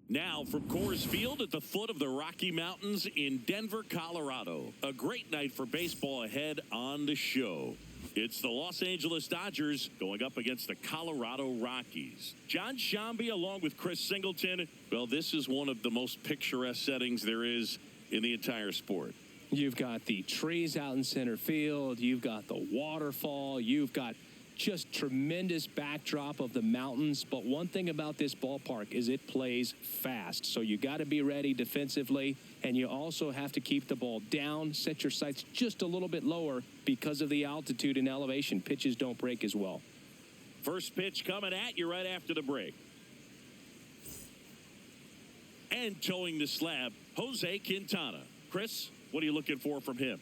Now from Coors Field at the foot of the Rocky Mountains in Denver, Colorado. A great night for baseball ahead on the show. It's the Los Angeles Dodgers going up against the Colorado Rockies. John Shambi along with Chris Singleton. Well, this is one of the most picturesque settings there is in the entire sport. You've got the trees out in center field. You've got the waterfall. You've got just tremendous backdrop of the mountains. But one thing about this ballpark is it plays fast. So you got to be ready defensively. And you also have to keep the ball down, set your sights just a little bit lower because of the altitude and elevation. Pitches don't break as well. First pitch coming at you right after the break. And towing the slab, Jose Quintana. Chris, what are you looking for from him?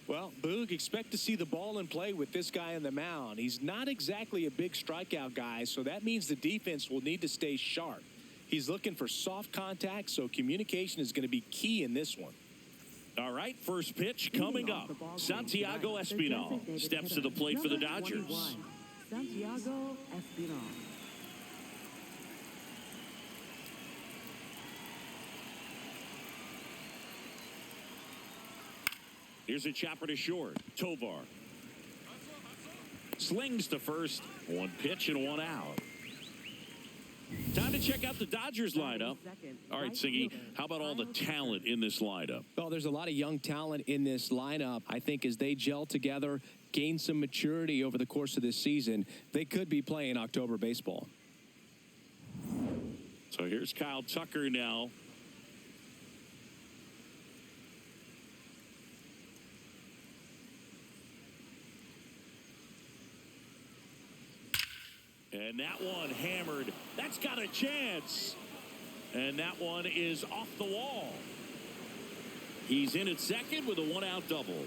Well, Boog, expect to see the ball in play with this guy on the mound. He's not exactly a big strikeout guy, so that means the defense will need to stay sharp. He's looking for soft contact, so communication is going to be key in this one. All right, first pitch coming up. Santiago Espinal steps to the plate for the Dodgers. Santiago Espinal. Here's a chopper to short. Tovar slings to first. One pitch and one out. Time to check out the Dodgers lineup. All right, Siggy, how about all the talent in this lineup? Well, there's a lot of young talent in this lineup. I think as they gel together, gain some maturity over the course of this season, they could be playing October baseball. So here's Kyle Tucker now. And that one hammered. That's got a chance. And that one is off the wall. He's in at second with a one-out double.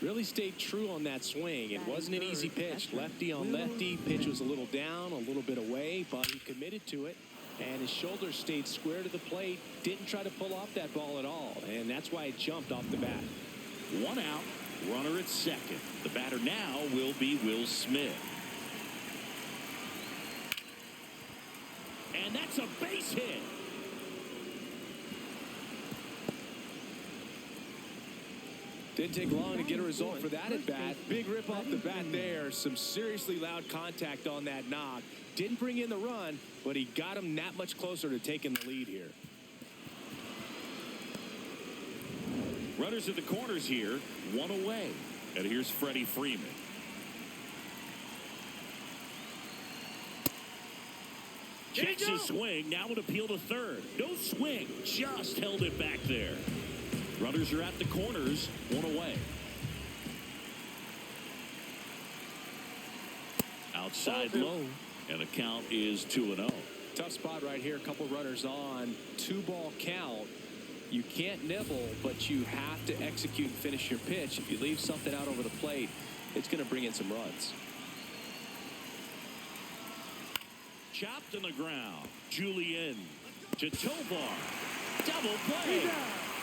Really stayed true on that swing. It wasn't an easy pitch. Lefty on lefty. Pitch was a little down, a little bit away, but he committed to it. And his shoulders stayed square to the plate. Didn't try to pull off that ball at all. And that's why it jumped off the bat. One out. Runner at second. The batter now will be Will Smith. And that's a base hit. Didn't take long to get a result for that at bat. Big rip off the bat there. Some seriously loud contact on that knock. Didn't bring in the run, but he got him that much closer to taking the lead here. Runners at the corners here, one away. And here's Freddie Freeman. Checks his swing, now an appeal to third. No swing, just held it back there. Runners are at the corners, one away. Outside low, and the count is 2-0. Tough spot right here, a couple runners on, 2-ball count. You can't nibble, but you have to execute and finish your pitch. If you leave something out over the plate, it's going to bring in some runs. Chopped on the ground. Julian to Tovar. Double play.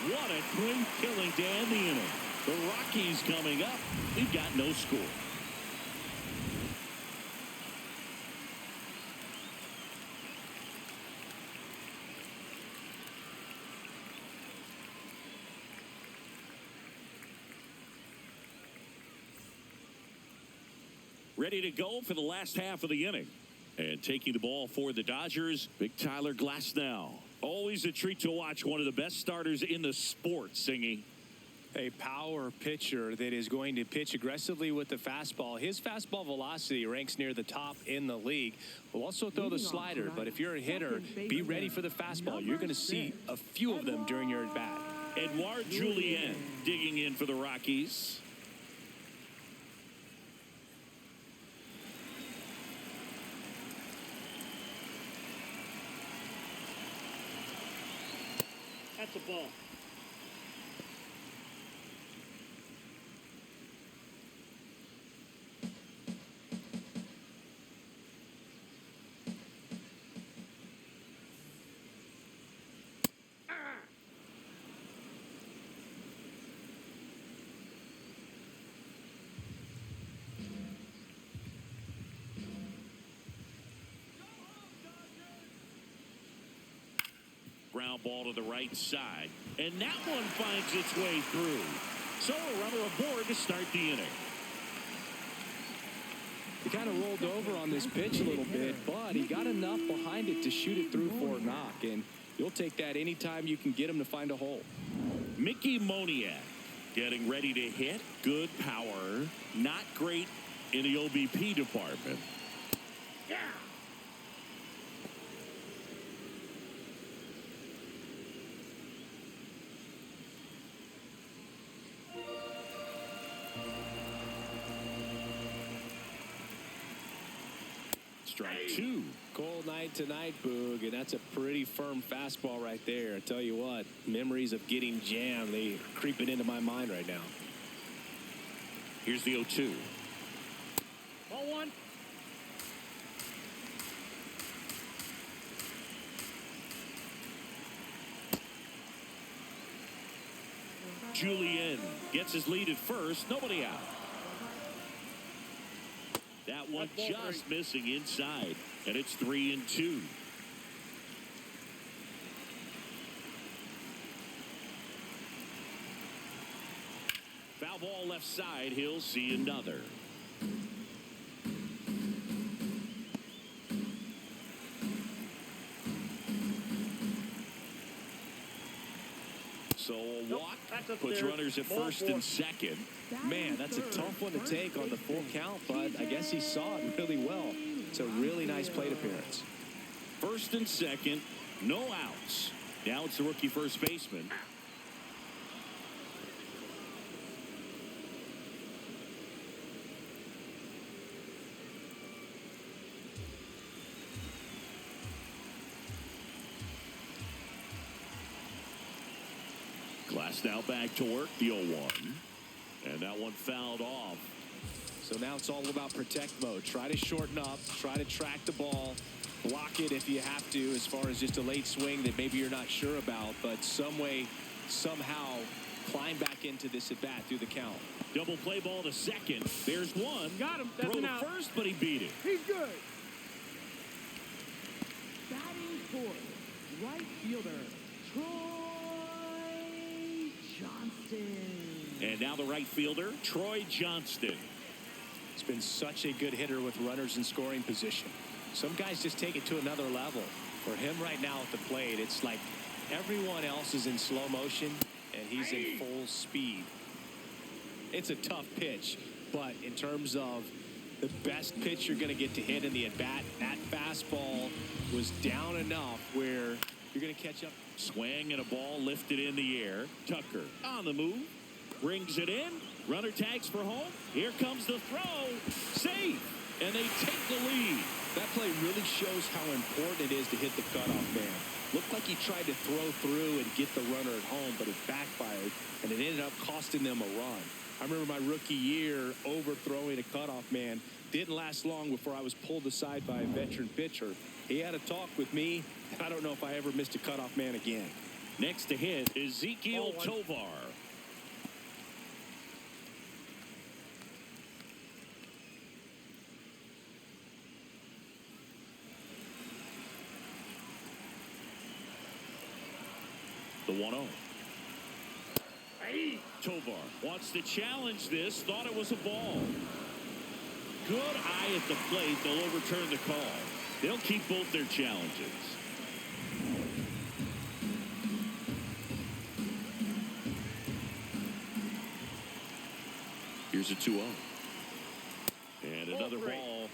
What a clean killing to end the inning. The Rockies coming up. We've got no score. Ready to go for the last half of the inning. And taking the ball for the Dodgers, Big Tyler Glasnow. Always a treat to watch one of the best starters in the sport, Singing. A power pitcher that is going to pitch aggressively with the fastball. His fastball velocity ranks near the top in the league. Will also throw the slider, but if you're a hitter, be ready for the fastball. You're going to see a few of them during your at-bat. Edouard Julien digging in for the Rockies. That's a ball. ground ball to the right side. And that one finds its way through. So a runner aboard to start the inning. He kind of rolled over on this pitch a little bit, but he got enough behind it to shoot it through for a knock. And you'll take that anytime you can get him to find a hole. Mickey Moniak getting ready to hit. Good power. Not great in the OBP department. Yeah. Strike two. Cold night tonight, Boog, and that's a pretty firm fastball right there. I tell you what, memories of getting jammed, they are creeping into my mind right now. Here's the 0-2. Ball one. Julien gets his lead at first. Nobody out. That one just missing inside, and it's 3-2. Foul ball left side. He'll see another. So a walk puts runners at first and second. Man, that's a tough one to take on the full count, but I guess he saw it really well. It's a really nice plate appearance. First and second, no outs. Now it's the rookie first baseman. Glass now back to work, the 0-1. And that one fouled off. So now it's all about protect mode. Try to shorten up, try to track the ball, block it if you have to, as far as just a late swing that maybe you're not sure about, but some way, somehow climb back into this at bat through the count. Double play ball to second. There's one. Got him. That's Throw an to out. first, but he beat it. He's good. Batting fourth, right fielder, Troy Johnston. And now the right fielder, Troy Johnston. He's been such a good hitter with runners in scoring position. Some guys just take it to another level. For him right now at the plate, it's like everyone else is in slow motion and he's in full speed. It's a tough pitch, but in terms of the best pitch you're going to get to hit in the at-bat, that fastball was down enough where you're going to catch up. Swing and a ball lifted in the air. Tucker on the move. Brings it in. Runner tags for home. Here comes the throw. Safe. And they take the lead. That play really shows how important it is to hit the cutoff man. Looked like he tried to throw through and get the runner at home, but it backfired, and it ended up costing them a run. I remember my rookie year overthrowing a cutoff man. Didn't last long before I was pulled aside by a veteran pitcher. He had a talk with me, and I don't know if I ever missed a cutoff man again. Next to hit, Ezekiel Tovar. The 1-0. Tovar wants to challenge this. Thought it was a ball. Good eye at the plate. They'll overturn the call. They'll keep both their challenges. Here's a 2-0. And another ball.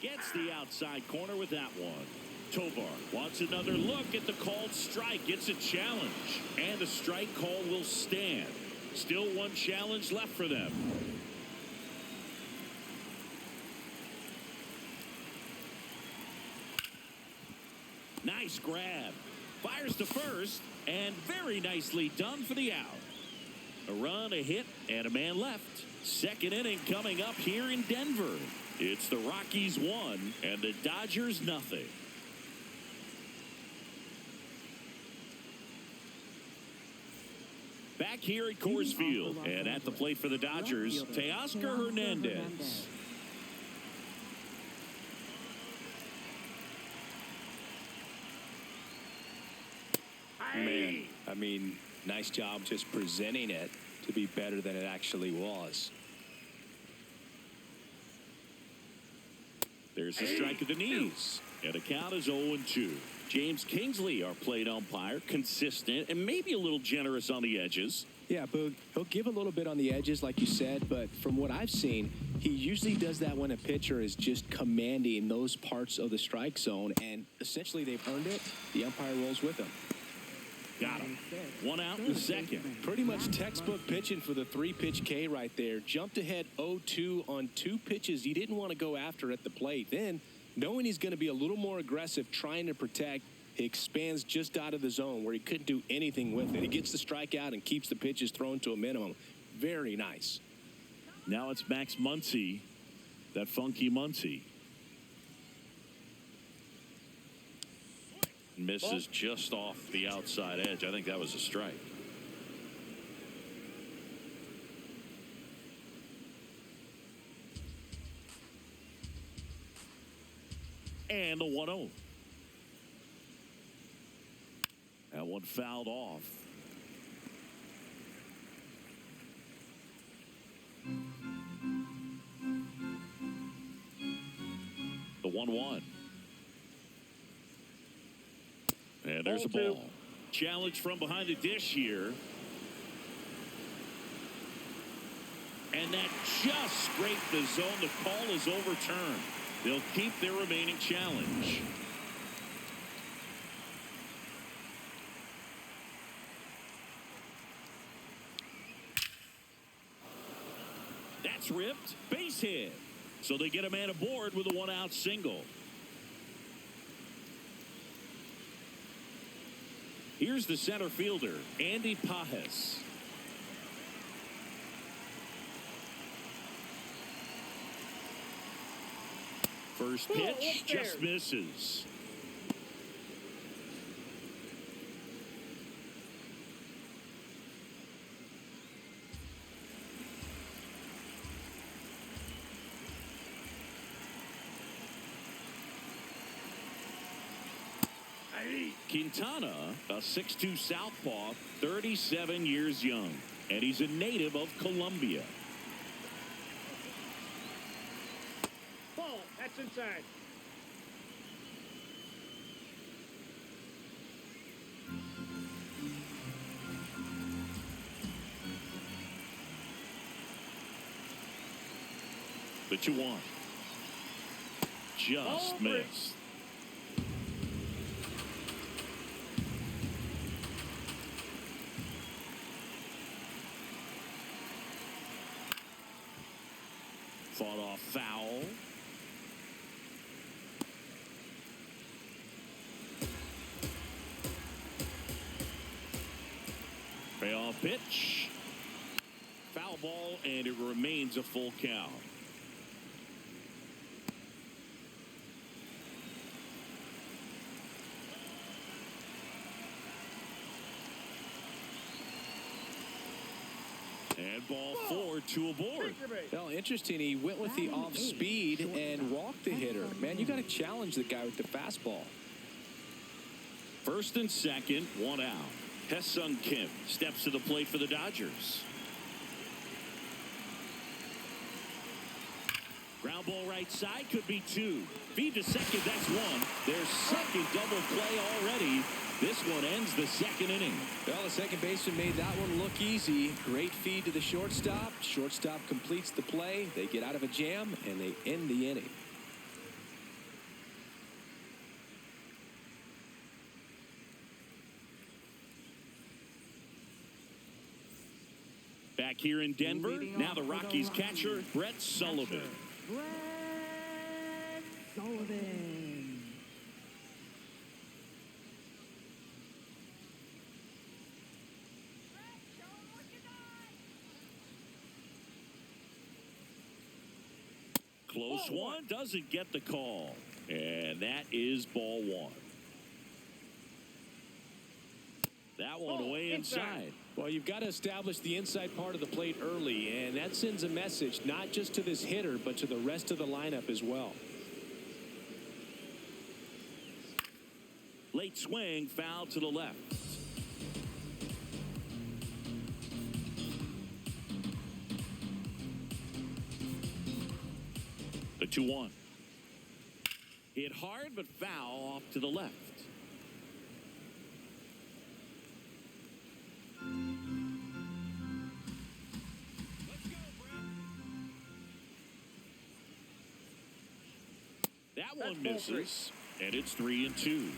Gets the outside corner with that one. Tovar wants another look at the called strike. Gets a challenge. And the strike call will stand. Still one challenge left for them. Nice grab. Fires to first. And very nicely done for the out. A run, a hit, and a man left. Second inning coming up here in Denver. It's the Rockies 1 and the Dodgers nothing. Back here at Coors Field, and at the plate for the Dodgers, Teoscar Hernandez. Man, I mean, nice job just presenting it to be better than it actually was. There's a strike at the knees, and the count is 0-2. James Kingsley, our plate umpire, consistent and maybe a little generous on the edges. Yeah, Boog, he'll give a little bit on the edges, like you said, but from what I've seen, he usually does that when a pitcher is just commanding those parts of the strike zone, and essentially they've earned it. The umpire rolls with him. Got him. One out in the second. Pretty much textbook pitching for the 3-pitch K right there. Jumped ahead 0-2 on 2 pitches he didn't want to go after at the plate. Then, knowing he's going to be a little more aggressive trying to protect, he expands just out of the zone where he couldn't do anything with it. He gets the strikeout and keeps the pitches thrown to a minimum. Very nice. Now it's Max Muncy, that funky Muncy. Misses just off the outside edge. I think that was a strike. And the 1-0. That one fouled off. The 1-1. And there's a ball. Challenge from behind the dish here. And that just scraped the zone. The call is overturned. They'll keep their remaining challenge. That's ripped. Base hit. So they get a man aboard with a 1-out single. Here's the center fielder, Andy Pajes. First pitch just misses. Quintana, a 6'2 southpaw, 37 years young, and he's a native of Colombia. Ball, that's inside. The 2-1. Just missed. Fought off foul. Payoff pitch. Foul ball, and it remains a full count. And ball 4, 2 aboard. Well, interesting. He went with the off speed and walked the hitter. Man, you got to challenge the guy with the fastball. First and second, 1 out. Hesung Kim steps to the plate for the Dodgers. Ground ball right side, could be 2. Feed to second, that's 1. Their second double play already. This one ends the second inning. Well, the second baseman made that one look easy. Great feed to the shortstop. Shortstop completes the play. They get out of a jam, and they end the inning. Back here in Denver, now the Rockies catcher, Brett Sullivan. Brett Sullivan. Close one, doesn't get the call. And that is ball 1. That one away inside. Well, you've got to establish the inside part of the plate early, and that sends a message not just to this hitter, but to the rest of the lineup as well. Late swing, foul to the left. The 2-1. Hit hard, but foul off to the left. That one misses, and it's 3-2.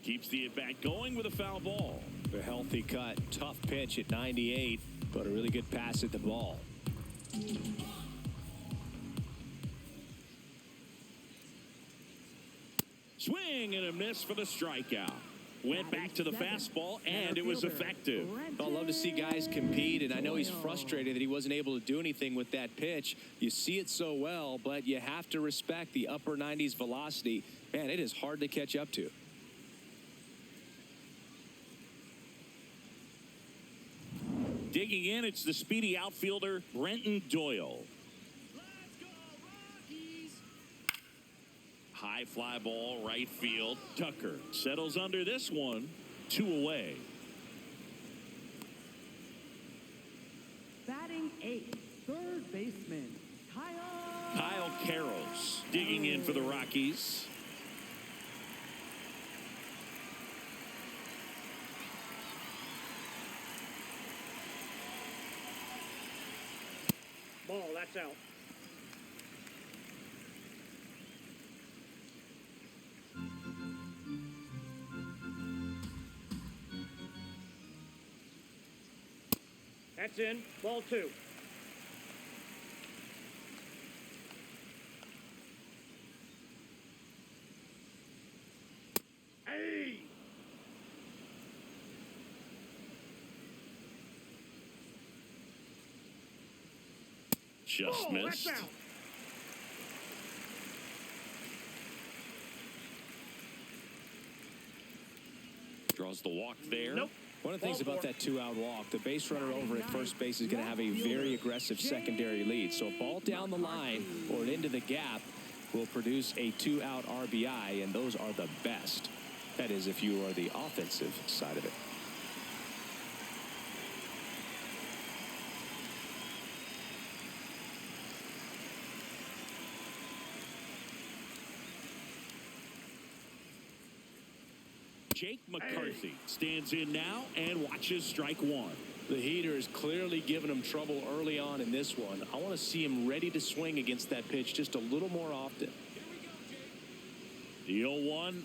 Keeps the at-bat going with a foul ball. A healthy cut, tough pitch at 98, but a really good pass at the ball. Swing and a miss for the strikeout. Went back to the fastball, and it was effective. I'd love to see guys compete, and I know he's frustrated that he wasn't able to do anything with that pitch. You see it so well, but you have to respect the upper 90s velocity. Man, it is hard to catch up to. Digging in, it's the speedy outfielder, Brenton Doyle. Let's go, Rockies! High fly ball, right field. Tucker settles under this one. 2 away. Batting 8th, third baseman, Kyle Carroll digging in for the Rockies. Ball, that's out. That's in. Ball 2. Hey! Just Oh, missed. that's out. Draws the walk there. Nope. One of the things Ball about four. that two-out walk, the base runner over at first base is going to have a very aggressive secondary lead. So a ball down the line or into the gap will produce a two-out RBI, and those are the best. That is, if you are the offensive side of it. Jake McCarthy stands in now and watches strike 1. The heater is clearly giving him trouble early on in this one. I want to see him ready to swing against that pitch just a little more often. The 0-1.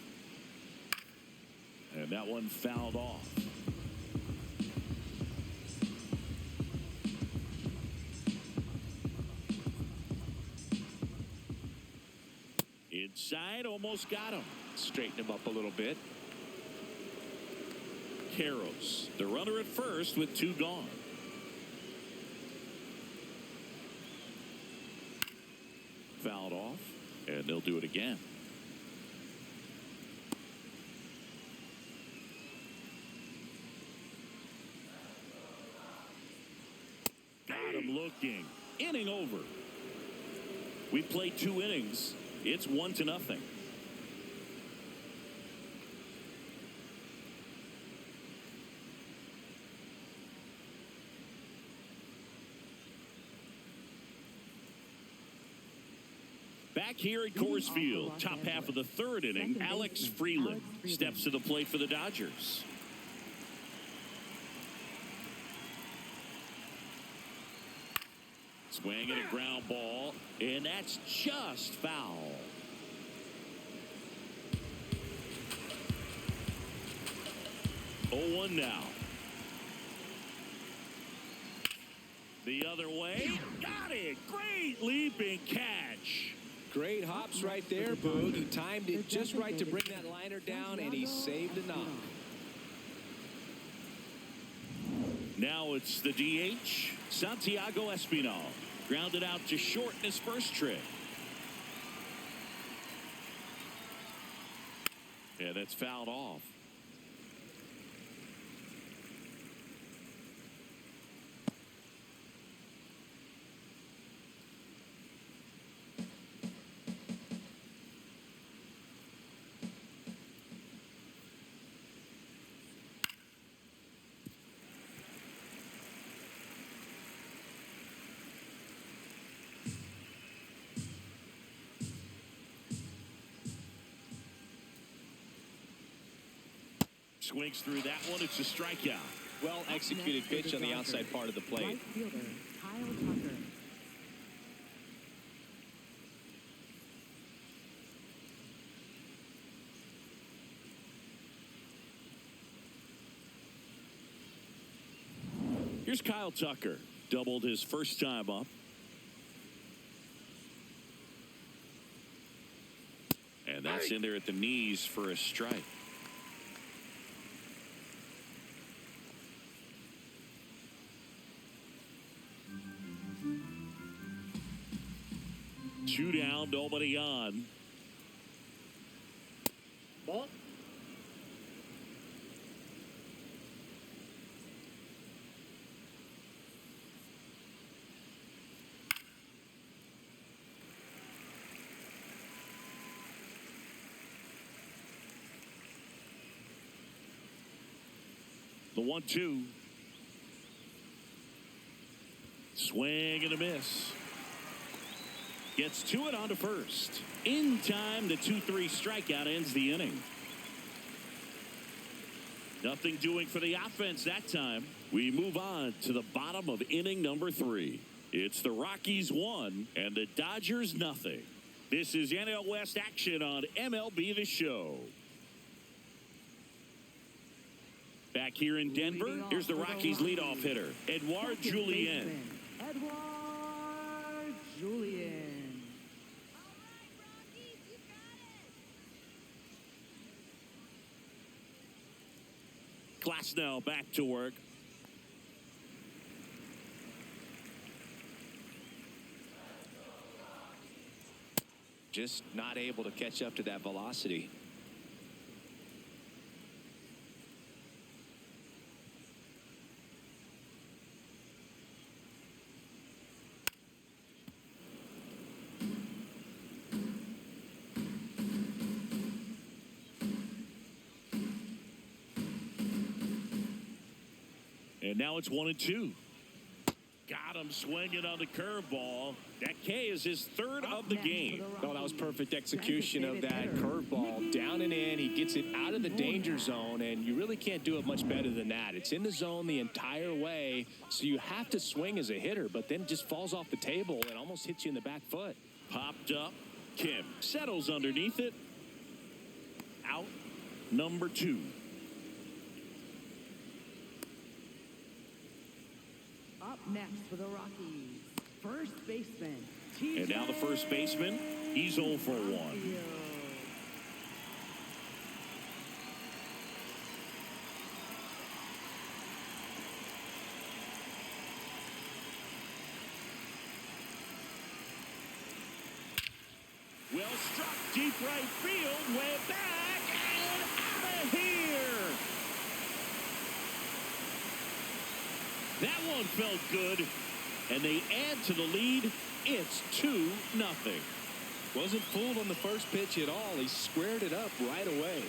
And that one fouled off. Inside, almost got him. Straighten him up a little bit. Carroll, the runner at first with 2 gone. Fouled off, and they'll do it again. Got him looking. Inning over. We played 2 innings. It's 1-0. Back here at Coors Field, top half of the 3rd inning, Alex Freeland steps to the plate for the Dodgers. Swing and a ground ball, and that's just foul. Oh, 1 now. The other way, got it. Great leaping catch. Great hops right there, Boog. He timed it just right to bring that liner down, and he saved a knock. Now it's the DH, Santiago Espinal. Grounded out to short in his first trip. Yeah, that's fouled off. Swings through that one. It's a strikeout. Well executed pitch on the outside part of the plate. Right fielder, Kyle Tucker. Here's Kyle Tucker. Doubled his first time up. And that's in there at the knees for a strike. Two down, nobody on. Ball. The 1-2. Swing and a miss. Gets to it onto first. In time, the 2-3 strikeout ends the inning. Nothing doing for the offense that time. We move on to the bottom of inning number 3. It's the Rockies 1 and the Dodgers nothing. This is NL West action on MLB The Show. Back here in Denver, here's the Rockies leadoff hitter, Edouard Julien. Edouard Julien. Glasnow back to work. Just not able to catch up to that velocity. And now it's 1-2. Got him swinging on the curveball. That K is his third of the game. Oh, that was perfect execution of that curveball. Down and in. He gets it out of the danger zone, and you really can't do it much better than that. It's in the zone the entire way, so you have to swing as a hitter, but then it just falls off the table and almost hits you in the back foot. Popped up. Kim settles underneath it. Out number 2. Up next for the Rockies, first baseman. And now the first baseman, he's 0 for 1. Well struck, deep right field, way back, and out of here. That one felt good, and they add to the lead. It's 2-0. Wasn't fooled on the first pitch at all. He squared it up right away.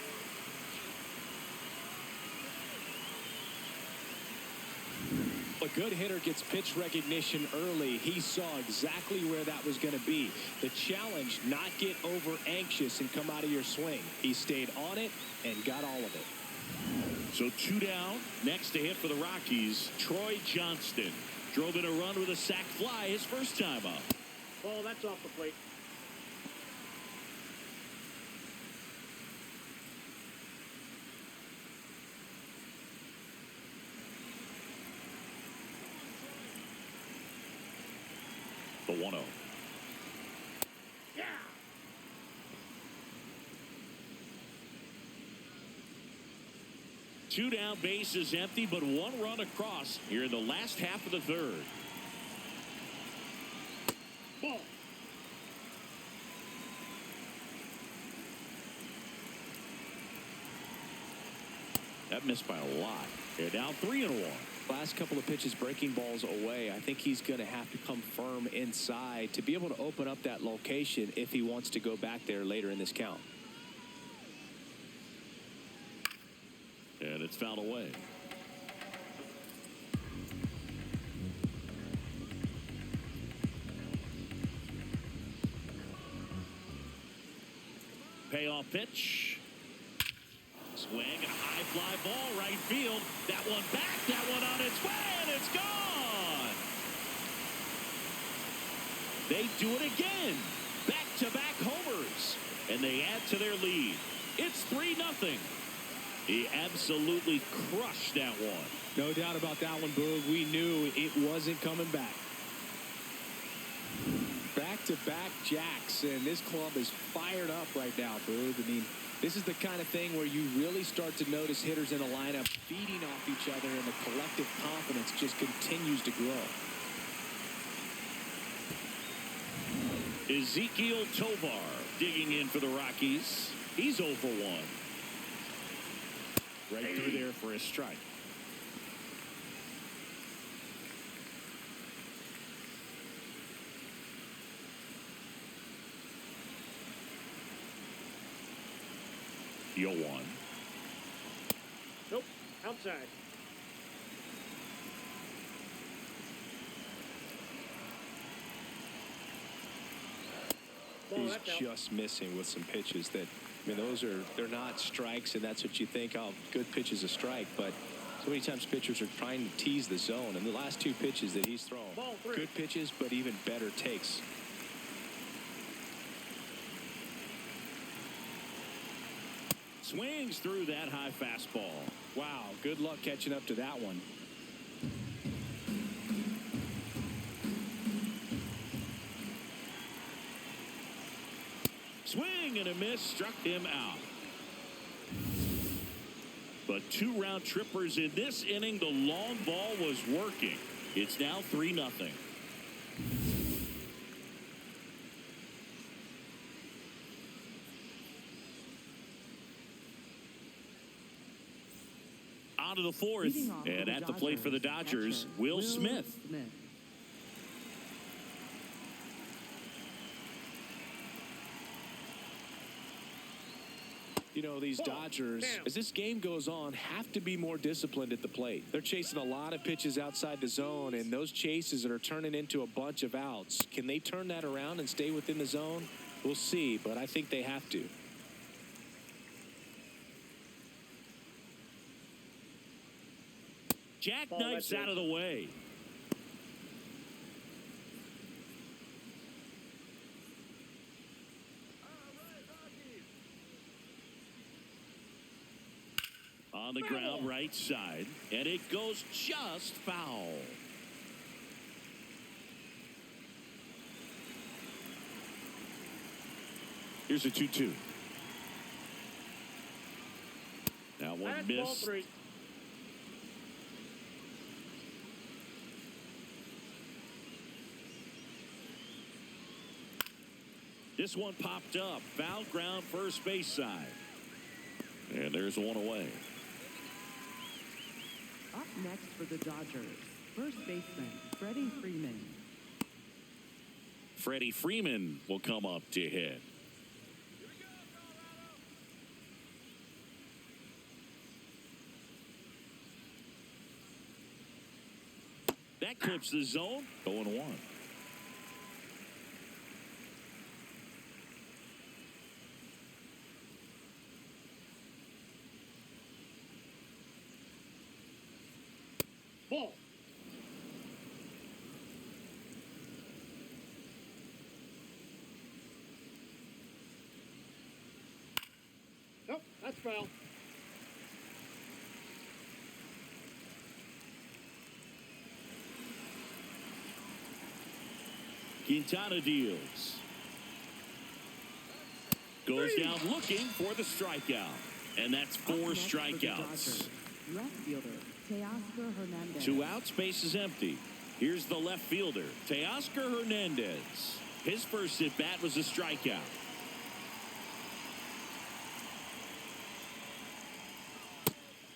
A good hitter gets pitch recognition early. He saw exactly where that was going to be. The challenge, not get over anxious and come out of your swing. He stayed on it and got all of it. So 2 down. Next to hit for the Rockies, Troy Johnston. Drove in a run with a sac fly his first time up. Ball, that's off the plate. The 1-0. Yeah. Two down, base is empty, but 1 run across here in the last half of the third. Ball. That missed by a lot. They're down 3-1. Last couple of pitches breaking balls away. I think he's going to have to come firm inside to be able to open up that location if he wants to go back there later in this count. And it's fouled away. Payoff pitch. Swing and a high fly ball right field. That one back, that one on its way, and it's gone. They do it again. Back-to-back homers. And they add to their lead. It's 3-0. He absolutely crushed that one. No doubt about that one, Boog. We knew it wasn't coming back. Back-to-back jacks, and this club is fired up right now, Boog. I mean, this is the kind of thing where you really start to notice hitters in a lineup feeding off each other, and the collective confidence just continues to grow. Ezekiel Tovar digging in for the Rockies. He's 0 for 1. Right through there for a strike. Yo one. Nope. Outside. Ball, He's that's out. just missing with some pitches that, I mean, they're not strikes, and that's what you think, oh, good pitch is a strike, but so many times pitchers are trying to tease the zone, and the last 2 pitches that he's thrown, Ball 3. good pitches, but even better takes. Swings through that high fastball. Wow, good luck catching up to that one. Swing and a miss, struck him out. But 2 round trippers in this inning. The long ball was working. It's now 3-0. On to the 4th, and at the plate for the Dodgers, Will Smith. You know, these Dodgers, as this game goes on, have to be more disciplined at the plate. They're chasing a lot of pitches outside the zone, and those chases that are turning into a bunch of outs. Can they turn that around and stay within the zone? We'll see, but I think they have to. Jackknifes out of the way. On the ground, right side, and it goes just foul. Here's a 2-2. That one That's ball missed. 3. This one popped up. Foul ground, first base side. And there's one away. Up next for the Dodgers, first baseman, Freddie Freeman. Freddie Freeman will come up to hit. That clips the zone. 0-1. Ball. Nope, that's foul. Quintana deals. Goes down looking for the strikeout. And that's 4 Up next for the strikeouts. Dodgers, left fielder, Teoscar Hernandez. 2 out, space is empty. Here's the left fielder, Teoscar Hernandez. His first at bat was a strikeout.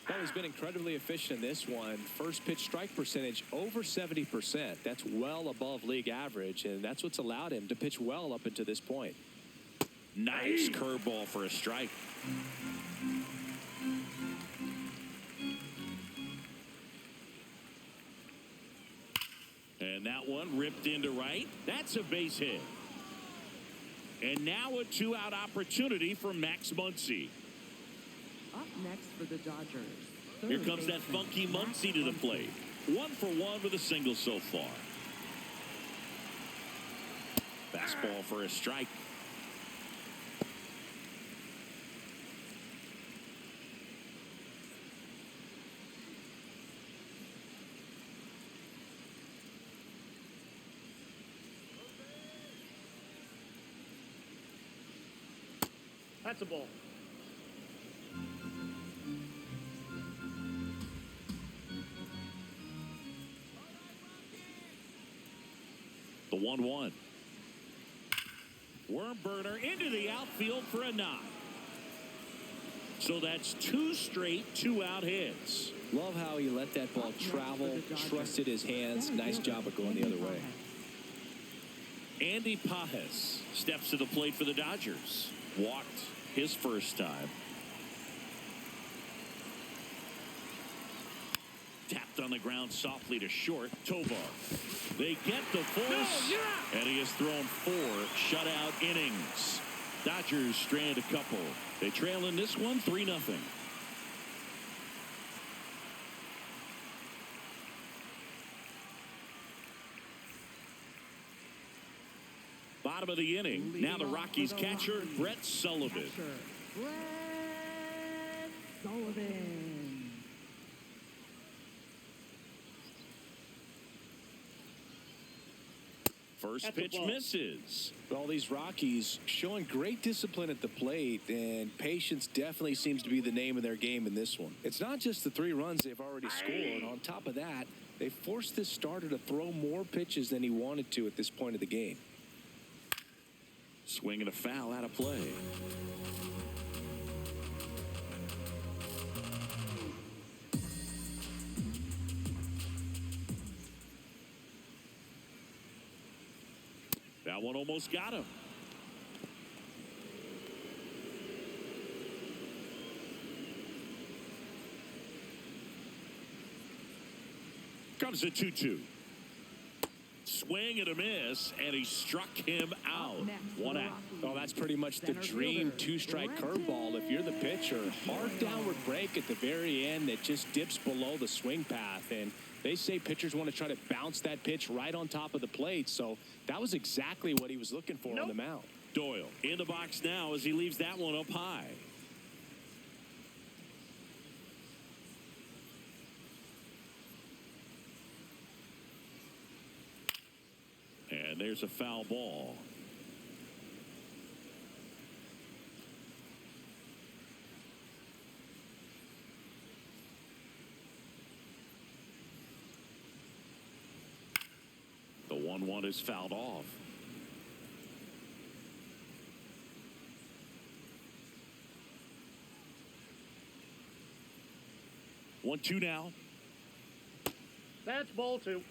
That he's been incredibly efficient in this one. First pitch strike percentage over 70%. That's well above league average, and that's what's allowed him to pitch well up until this point. Nice curveball for a strike. And that one ripped into right. That's a base hit. And now a two-out opportunity for Max Muncy. Up next for the Dodgers. Here comes that funky Muncy to the plate. 1 for 1 with a single so far. Fastball for a strike. That's a ball. The 1-1. Worm burner into the outfield for a knock. So that's 2 straight 2-out hits. Love how he let that ball travel, trusted his hands. Nice job of going the other way. Andy Pajes steps to the plate for the Dodgers. Walked his first time. Tapped on the ground softly to short. Tovar. They get the force. And he has thrown 4 shutout innings. Dodgers strand a couple. They trail in this one 3-0. Bottom of the inning. Now the Rockies catcher, Brett Sullivan. Brett Sullivan. First pitch misses. Well, these Rockies showing great discipline at the plate, and patience definitely seems to be the name of their game in this one. It's not just the 3 runs they've already scored. On top of that, they forced this starter to throw more pitches than he wanted to at this point of the game. Swing and a foul out of play. That one almost got him. Comes a 2-2. Swing and a miss, and he struck him out. 1 out. Oh, that's pretty much the dream 2-strike curveball. If you're the pitcher, hard downward break at the very end that just dips below the swing path. And they say pitchers want to try to bounce that pitch right on top of the plate. So that was exactly what he was looking for on the mound. Doyle in the box now as he leaves that one up high. And there's a foul ball. The 1-1 is fouled off. One, 2 now. That's ball 2.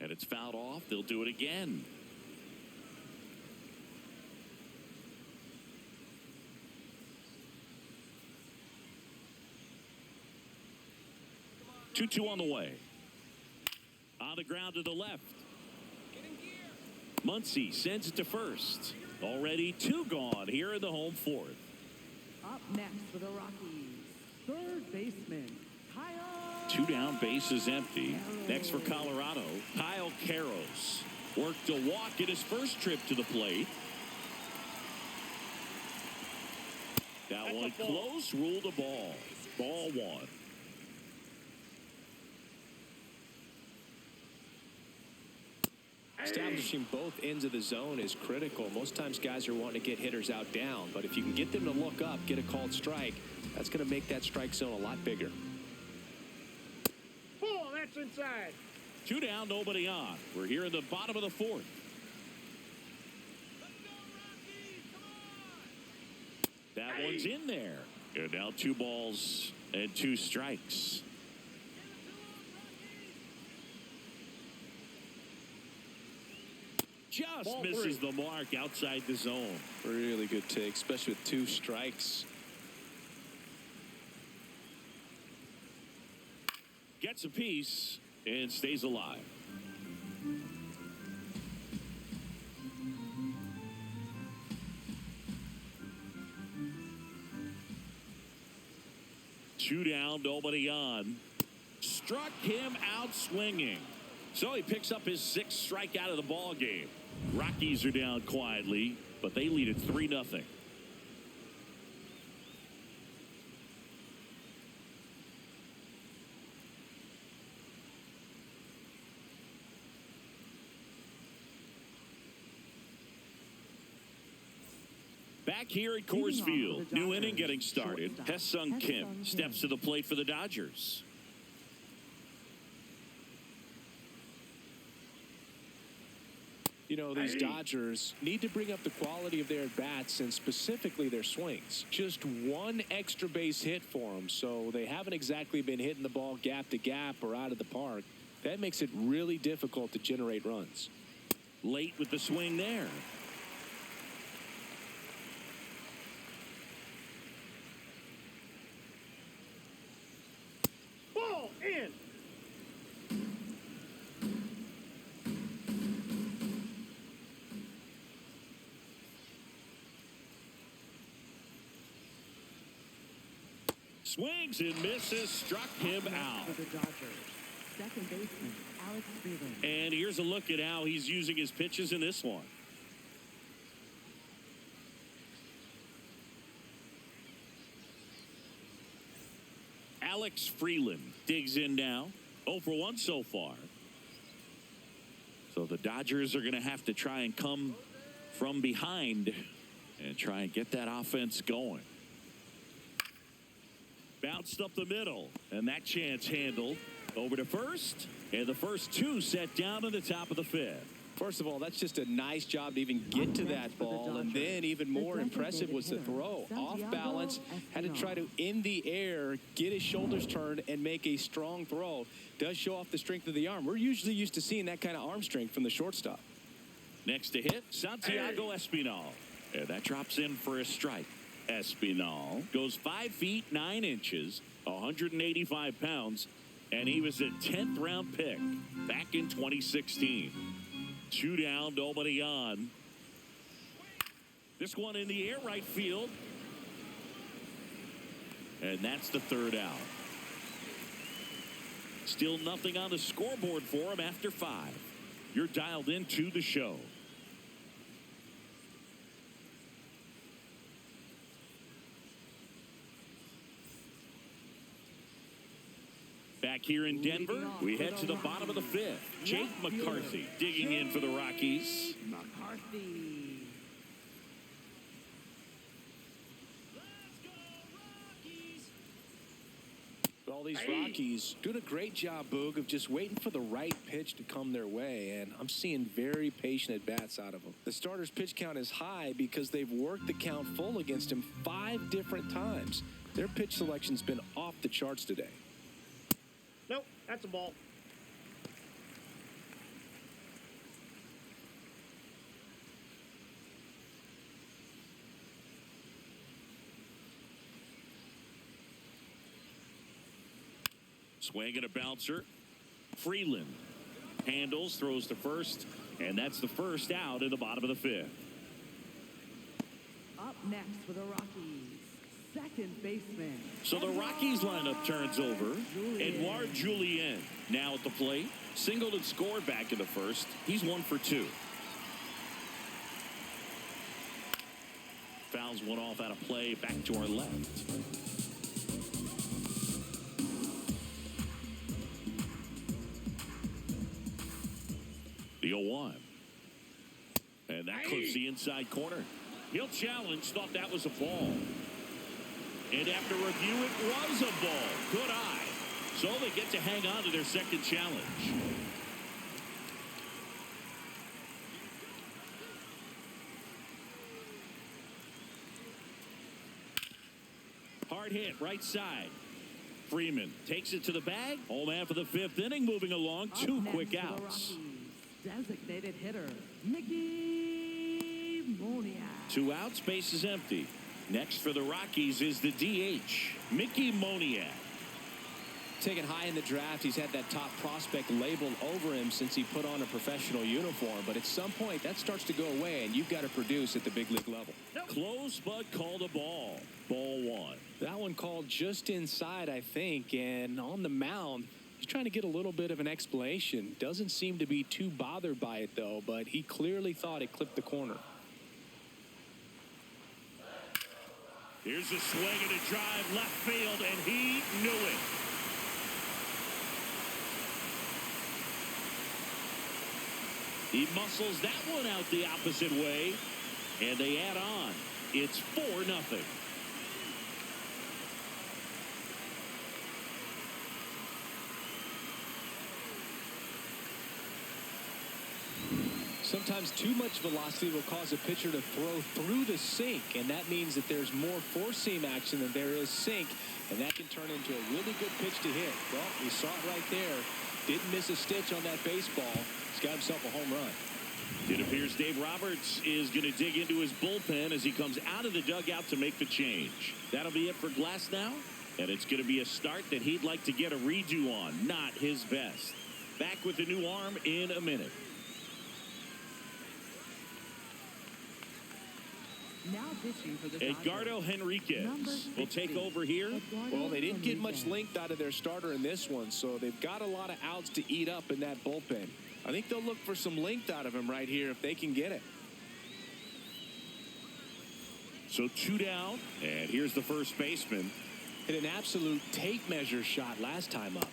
And it's fouled off. They'll do it again. Two on the way. On the ground to the left. Muncy sends it to first. Already 2 gone here in the home 4th. Up next for the Rockies, third baseman, Kyle. 2 down, bases empty. Next for Colorado, Kyle Karros. Worked a walk in his first trip to the plate. That one close, ruled a ball. Ball 1. Establishing both ends of the zone is critical. Most times guys are wanting to get hitters out down, but if you can get them to look up, get a called strike, that's going to make that strike zone a lot bigger. Oh, that's inside. 2 down, nobody on. We're here in the bottom of the 4th. That one's in there. And now 2 balls and 2 strikes. Just Ball misses 3. the mark outside the zone. Really good take, especially with 2 strikes. Gets a piece and stays alive. Two down, nobody on. Struck him out swinging. So he picks up his 6th strikeout of the ball game. Rockies are down quietly, but they lead it 3-0. Back here at Coors Field, new inning getting started. Hesung Kim steps to the plate for the Dodgers. You know, these Dodgers need to bring up the quality of their bats and specifically their swings. Just 1 extra base hit for them, so they haven't exactly been hitting the ball gap to gap or out of the park. That makes it really difficult to generate runs. Late with the swing there. Ball in. Swings and misses, struck him out. For the Dodgers, second baseman, Alex Freeland. And here's a look at how he's using his pitches in this one. Alex Freeland digs in now. 0 for 1 so far. So the Dodgers are going to have to try and come from behind and try and get that offense going. Bounced up the middle, and that chance handled. Over to first, and the first 2 set down in the top of the 5th. First of all, that's just a nice job to even get to that ball, and then even more impressive was the throw. Off balance, had to try to, in the air, get his shoulders turned and make a strong throw. Does show off the strength of the arm. We're usually used to seeing that kind of arm strength from the shortstop. Next to hit, Santiago Espinal. And that drops in for a strike. Espinal goes 5 feet 9 inches, 185 pounds, and he was a 10th round pick back in 2016. 2 down, nobody on. This one in the air, right field. And that's the 3rd out. Still nothing on the scoreboard for him after 5. You're dialed into the show. Back here in Denver, we head to the bottom of the 5th. Jake McCarthy digging in for the Rockies. McCarthy. All these Rockies doing a great job, Boog, of just waiting for the right pitch to come their way, and I'm seeing very patient at-bats out of them. The starter's pitch count is high because they've worked the count full against him 5 different times. Their pitch selection's been off the charts today. Nope, that's a ball. Swing and a bouncer. Freeland handles, throws to first, and that's the 1st out in the bottom of the 5th. Up next for the Rockies, second baseman. So the Rockies lineup turns over. Edouard Julien now at the plate. Singled and scored back in the 1st. He's 1 for 2. Fouls one off out of play back to our left. The 0-1. And that clips the inside corner. He'll challenge, thought that was a ball. And after review, it was a ball. Good eye. So they get to hang on to their second challenge. Hard hit, right side. Freeman takes it to the bag. Home man for the 5th inning, moving along. 2 quick outs. Designated hitter, Mickey Moniak. 2 outs, base is empty. Next for the Rockies is the DH, Mickey Moniak. Taken high in the draft, he's had that top prospect labeled over him since he put on a professional uniform. But at some point, that starts to go away, and you've got to produce at the big league level. Close, but called a ball. Ball 1. That one called just inside, I think, and on the mound, he's trying to get a little bit of an explanation. Doesn't seem to be too bothered by it, though, but he clearly thought it clipped the corner. Here's a swing and a drive left field, and he knew it. He muscles that one out the opposite way, and they add on. It's 4-0. Sometimes too much velocity will cause a pitcher to throw through the sink, and that means that there's more four-seam action than there is sink, and that can turn into a really good pitch to hit. Well, we saw it right there. Didn't miss a stitch on that baseball. He's got himself a home run. It appears Dave Roberts is going to dig into his bullpen as he comes out of the dugout to make the change. That'll be it for Glass now, and it's going to be a start that he'd like to get a redo on. Not his best. Back with the new arm in a minute. Now pitching for the Edgardo Henriquez will take over here. Well, they didn't get much length out of their starter in this one, so they've got a lot of outs to eat up in that bullpen. I think they'll look for some length out of him right here if they can get it. So 2 down, and here's the first baseman. Hit an absolute tape measure shot last time up.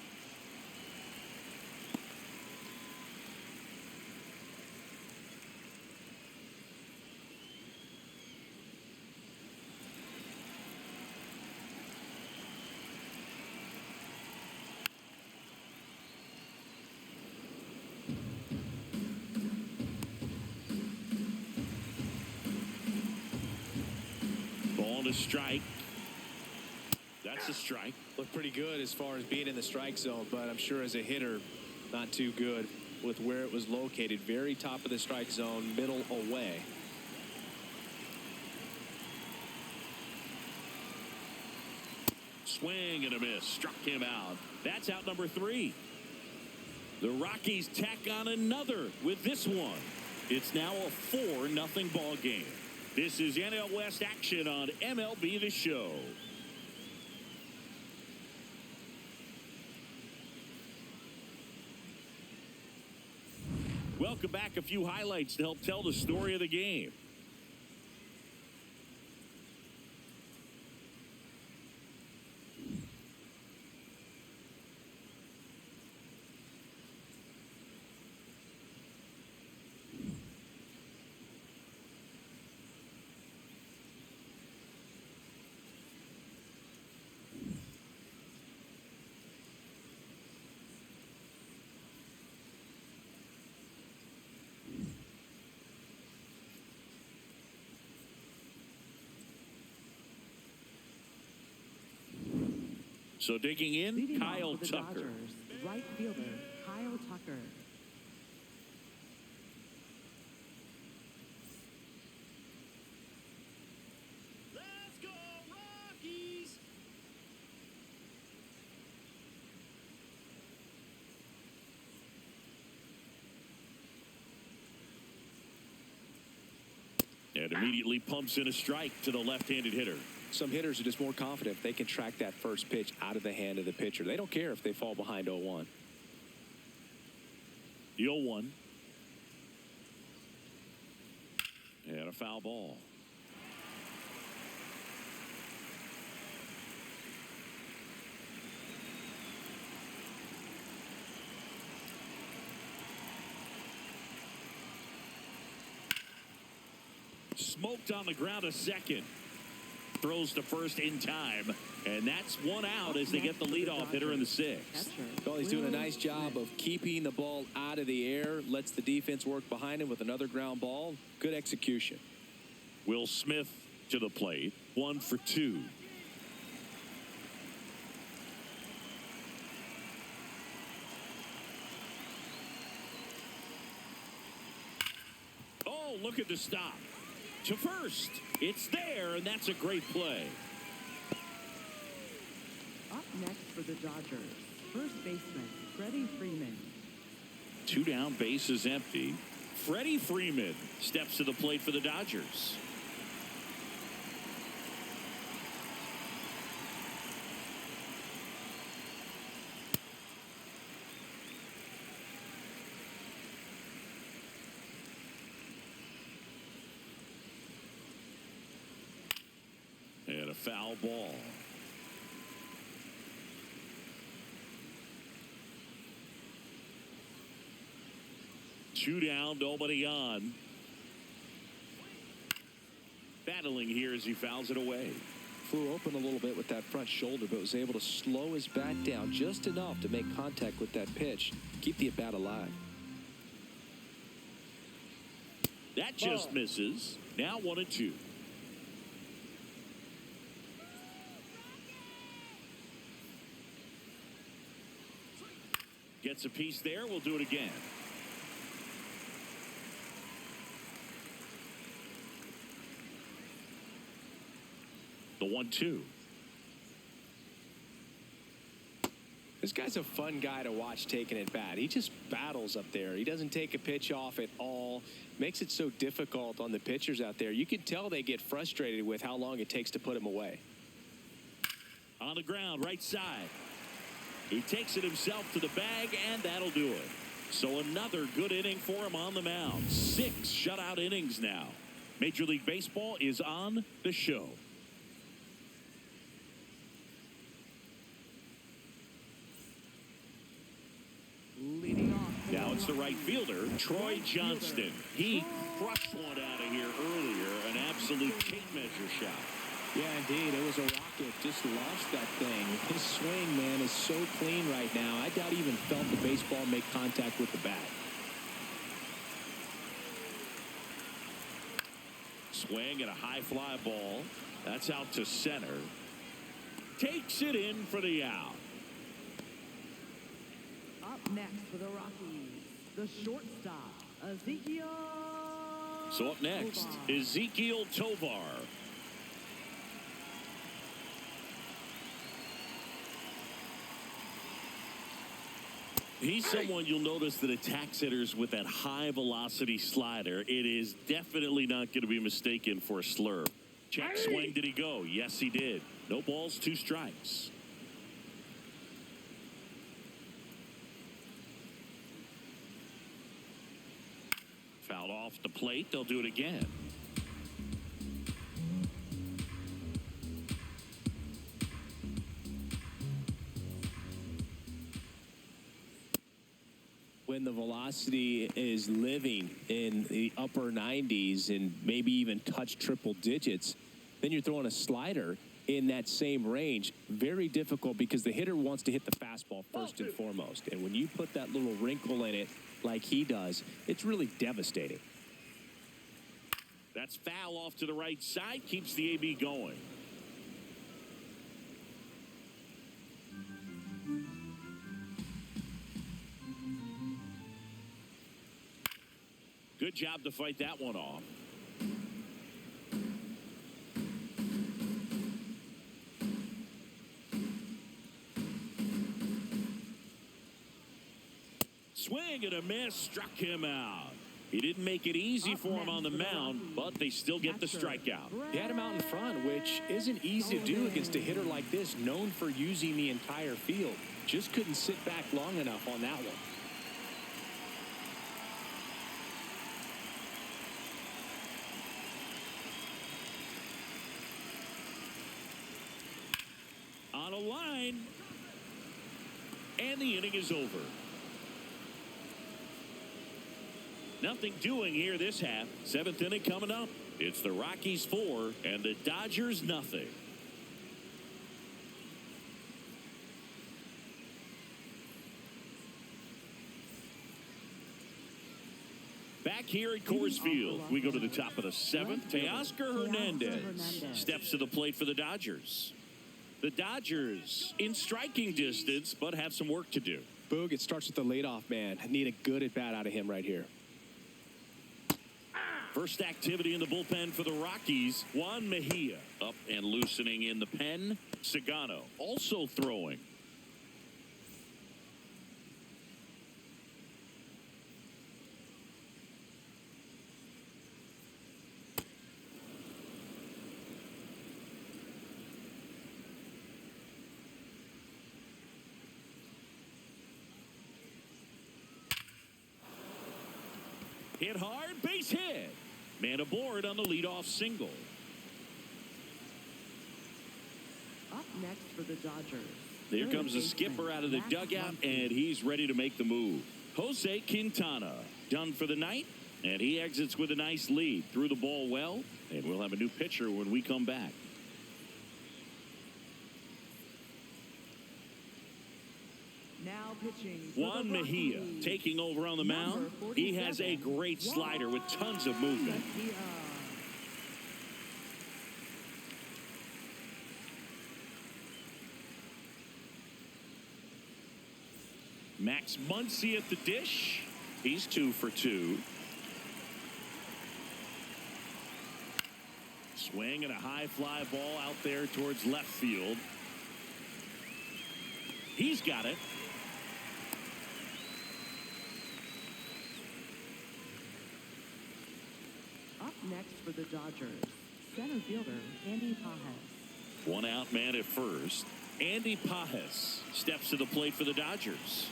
A strike. That's a strike. Looked pretty good as far as being in the strike zone, but I'm sure as a hitter, not too good with where it was located. Very top of the strike zone, middle away. Swing and a miss. Struck him out. That's out number 3. The Rockies tack on another with this one. It's now a 4-0 ball game. This is NL West action on MLB The Show. Welcome back. A few highlights to help tell the story of the game. So digging in, Leading Kyle off for the Tucker. Dodgers, right fielder, Kyle Tucker. Let's go, Rockies! And immediately pumps in a strike to the left-handed hitter. Some hitters are just more confident if they can track that first pitch out of the hand of the pitcher. They don't care if they fall behind 0-1. The 0-1. And a foul ball. Smoked on the ground a second. Throws to first in time, and that's one out as they get the leadoff hitter in the 6th. Well, he's doing a nice job of keeping the ball out of the air, lets the defense work behind him with another ground ball. Good execution. Will Smith to the plate, 1 for 2. look at the stop. To first. It's there, and that's a great play. Up next for the Dodgers, first baseman, Freddie Freeman. 2 down, bases empty. Freddie Freeman steps to the plate for the Dodgers. And a foul ball. Two down, nobody on. Battling here as he fouls it away. Flew open a little bit with that front shoulder, but was able to slow his bat down just enough to make contact with that pitch. Keep the at-bat alive. That just misses. Now 1-2. Gets a piece there. We'll do it again. The 1-2. This guy's a fun guy to watch taking it bat. He just battles up there. He doesn't take a pitch off at all. Makes it so difficult on the pitchers out there. You can tell they get frustrated with how long it takes to put him away. On the ground, right side. He takes it himself to the bag, and that'll do it. So another good inning for him on the mound. 6 shutout innings now. Major League Baseball is on the show. Leading off. Now it's the right fielder, Troy Johnston. He crushed one out of here earlier, an absolute tape measure shot. Yeah, indeed. It was a rocket. Just launched that thing. His swing, man, is so clean right now. I doubt he even felt the baseball make contact with the bat. Swing and a high fly ball. That's out to center. Takes it in for the out. Up next for the Rockies, the shortstop, Ezekiel. So up next, Tovar. Ezekiel Tovar. He's someone you'll notice that attacks hitters with that high velocity slider. It is definitely not going to be mistaken for a slurve. Check swing. Did he go? Yes, he did. No balls, 2 strikes. Fouled off the plate. They'll do it again. When the velocity is living in the upper 90s and maybe even touch triple digits, then you're throwing a slider in that same range. Very difficult because the hitter wants to hit the fastball first and foremost. And when you put that little wrinkle in it like he does, it's really devastating. That's foul off to the right side. Keeps the AB going. Good job to fight that one off. Swing and a miss, struck him out. He didn't make it easy for him on the mound, but they still get the strikeout. He had him out in front, which isn't easy to do against a hitter like this, known for using the entire field. Just couldn't sit back long enough on that one. On a line, and the inning is over. Nothing doing here this half. 7th inning coming up. It's the Rockies 4 and the Dodgers nothing. Back here at Coors Field, we go to the top of the 7th. Teoscar Hernandez steps to the plate for the Dodgers. The Dodgers in striking distance, but have some work to do. Boog, it starts with the leadoff man. I need a good at-bat out of him right here. First activity in the bullpen for the Rockies. Juan Mejia up and loosening in the pen. Sagano also throwing. Hit hard, base hit. Man aboard on the leadoff single. Up next for the Dodgers. Here comes the skipper out of the dugout, and he's ready to make the move. Jose Quintana done for the night, and he exits with a nice lead. Threw the ball well, and we'll have a new pitcher when we come back. Now pitching for Juan the Mejia Rockies. taking over on the mound. He has a great slider with tons of movement. Mejia. Max Muncy at the dish. He's 2 for 2. Swing and a high fly ball out there towards left field. He's got it. Up next for the Dodgers, center fielder Andy Pajes. One out man at first. Andy Pajes steps to the plate for the Dodgers.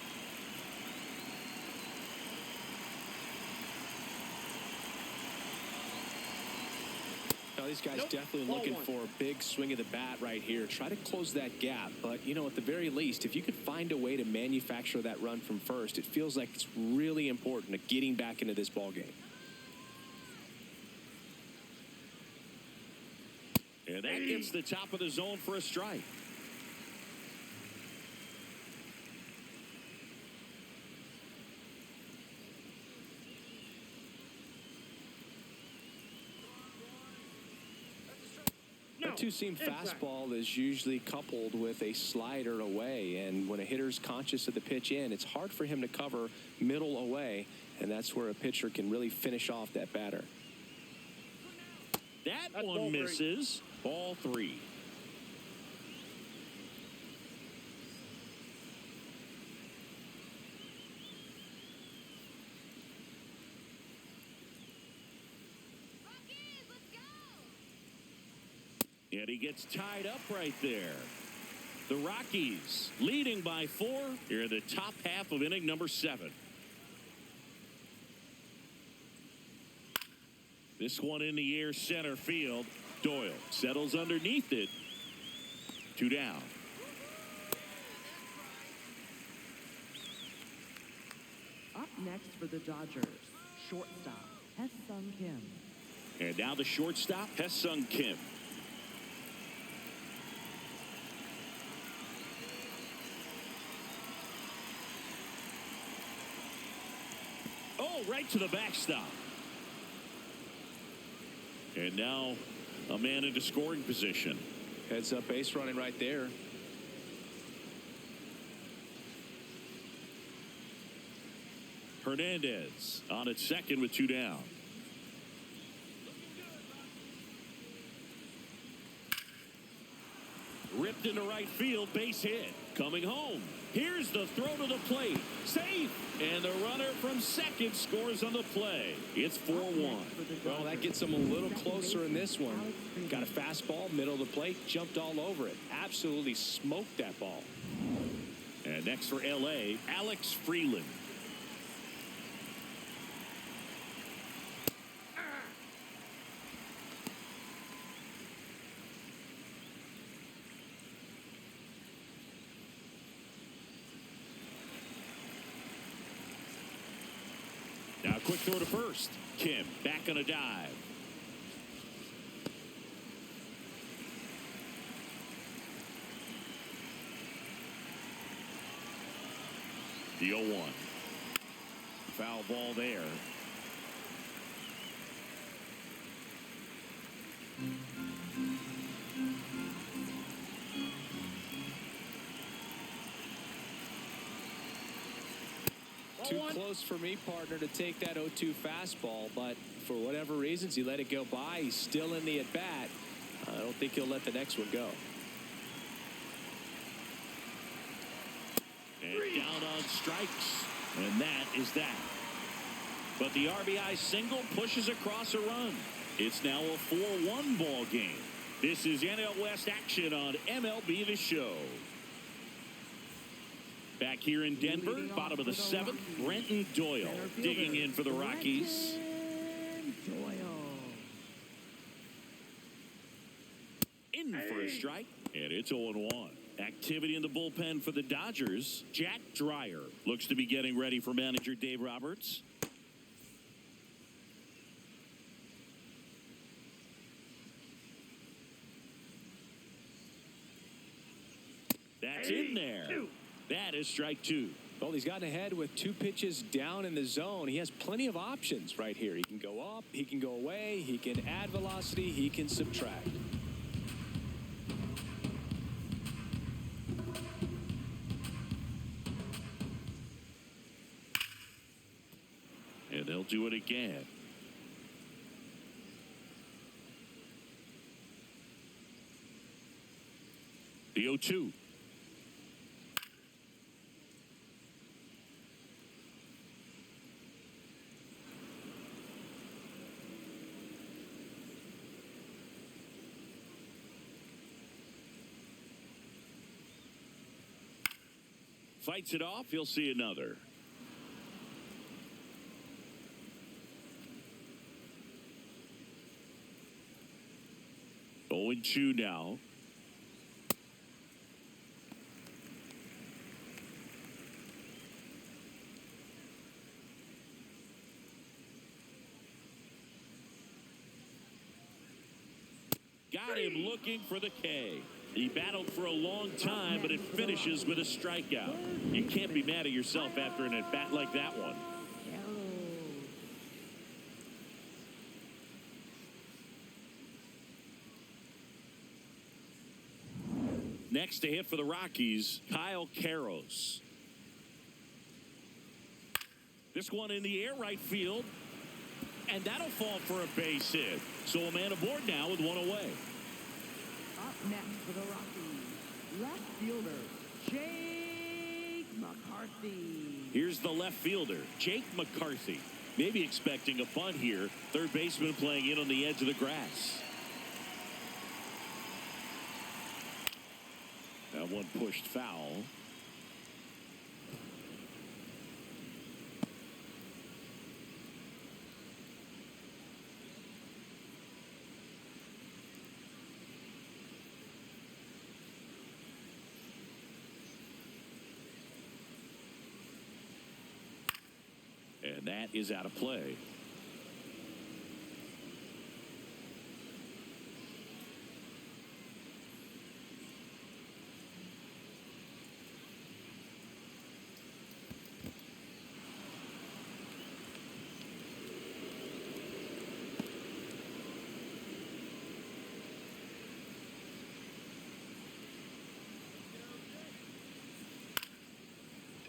Now, these guys definitely looking for a big swing of the bat right here. Try to close that gap. But, you know, at the very least, if you could find a way to manufacture that run from first, it feels like it's really important to getting back into this ball game. And that gets the top of the zone for a strike. A two-seam fastball is usually coupled with a slider away, and when a hitter's conscious of the pitch in, it's hard for him to cover middle away, and that's where a pitcher can really finish off that batter. That one misses. Ball 3. And he gets tied up right there. The Rockies leading by 4 here in the top half of inning number 7. This one in the air center field. Doyle settles underneath it. 2 down. Up next for the Dodgers, shortstop Hye-Sung Kim. And now the shortstop, Hye-Sung Kim. Oh, right to the backstop. And now a man into scoring position. Heads up base running right there. Hernandez on at second with 2 down. Ripped into right field, base hit. Coming home. Here's the throw to the plate. Safe. And the runner from second scores on the play. It's 4-1. Well, that gets them a little closer in this one. Got a fastball, middle of the plate, jumped all over it. Absolutely smoked that ball. And next for L.A., Alex Freeland. Now quick throw to first. Kim back on a dive. The 0-1. Foul ball there. Too close for me, partner, to take that 0-2 fastball, but for whatever reasons, he let it go by. He's still in the at-bat. I don't think he'll let the next one go. And down on strikes. And that is that. But the RBI single pushes across a run. It's now a 4-1 ball game. This is NL West action on MLB The Show. Back here in Denver, bottom of the 7th, Brenton Doyle digging in for the Rockies. In for a strike, and it's 0-1. Activity in the bullpen for the Dodgers. Jack Dreyer looks to be getting ready for manager Dave Roberts. That's in there. That is strike 2. Well, he's gotten ahead with 2 pitches down in the zone. He has plenty of options right here. He can go up, he can go away, he can add velocity, he can subtract. And they'll do it again. The 0-2. Fights it off. He'll see another. Oh, and 2 now. Got him looking for the K. He battled for a long time, but it finishes with a strikeout. You can't be mad at yourself after an at-bat like that one. Next to hit for the Rockies, Kyle Karros. This one in the air right field, and that'll fall for a base hit. So a man aboard now with 1 away. Up next for the Rockies, left fielder, Jake McCarthy. Here's the left fielder, Jake McCarthy. Maybe expecting a bunt here. Third baseman playing in on the edge of the grass. That one pushed foul. And that is out of play.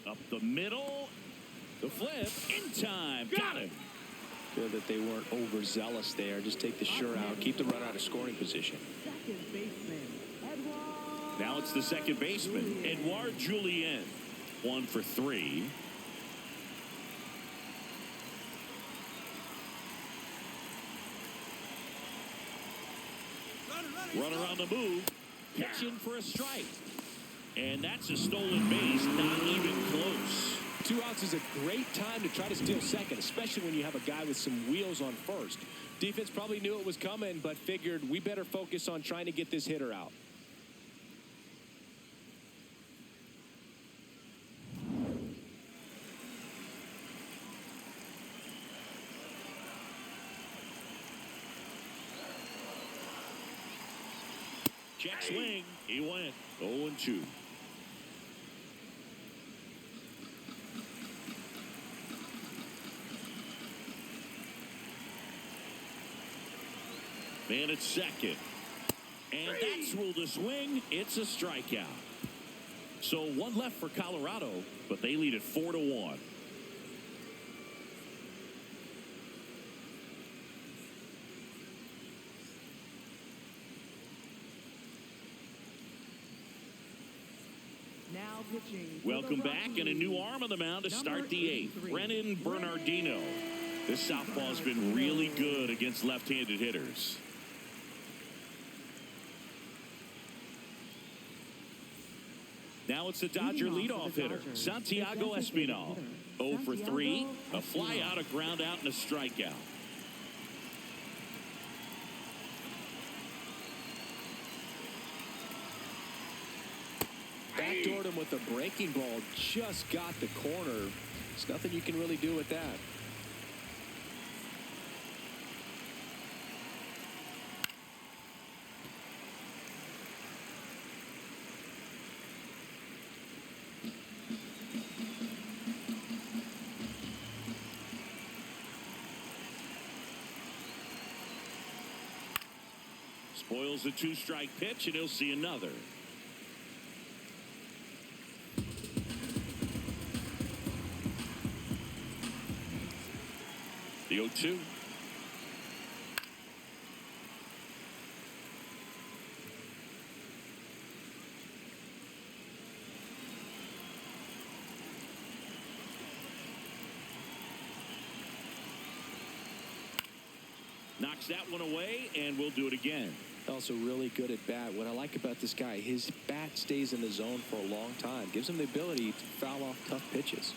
Up the middle. The flip in time. Got him. Good that they weren't overzealous there. Just take the sure out. Keep the run out of scoring position. Second baseman, Edouard. Now it's the second baseman, Edouard Julien. 1 for 3. Runner on the move. Pitching for a strike. And that's a stolen base. Not even close. 2 outs is a great time to try to steal second, especially when you have a guy with some wheels on first. Defense probably knew it was coming, but figured we better focus on trying to get this hitter out. Check swing. He went 0-2. Man at second. And that's ruled a swing. It's a strikeout. So 1 left for Colorado, but they lead at 4-1. Now pitching. for Welcome the back, and a new Rockies, arm on the mound to number start the 8th. 83, Brennan Bernardino. This southpaw's been really good against left-handed hitters. Now it's the Dodger leadoff hitter, Santiago Espinal. 0 for 3, a fly out, a ground out, and a strikeout. Backdoored him with a breaking ball. Just got the corner. There's nothing you can really do with that. Spoils a 2-strike pitch, and he'll see another. The 0-2. Knocks that one away, and we'll do it again. Also really good at bat. What I like about this guy, his bat stays in the zone for a long time. Gives him the ability to foul off tough pitches.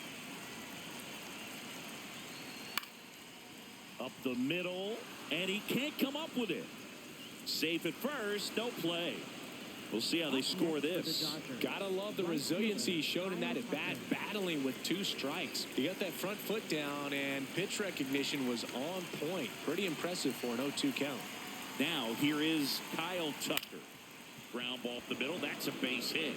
Up the middle, and he can't come up with it. Safe at first, no play. We'll see how they score this. Gotta love the resiliency he showed in that at bat, battling with 2 strikes. He got that front foot down, and pitch recognition was on point. Pretty impressive for an 0-2 count. Now here is Kyle Tucker. Ground ball up the middle. That's a base hit.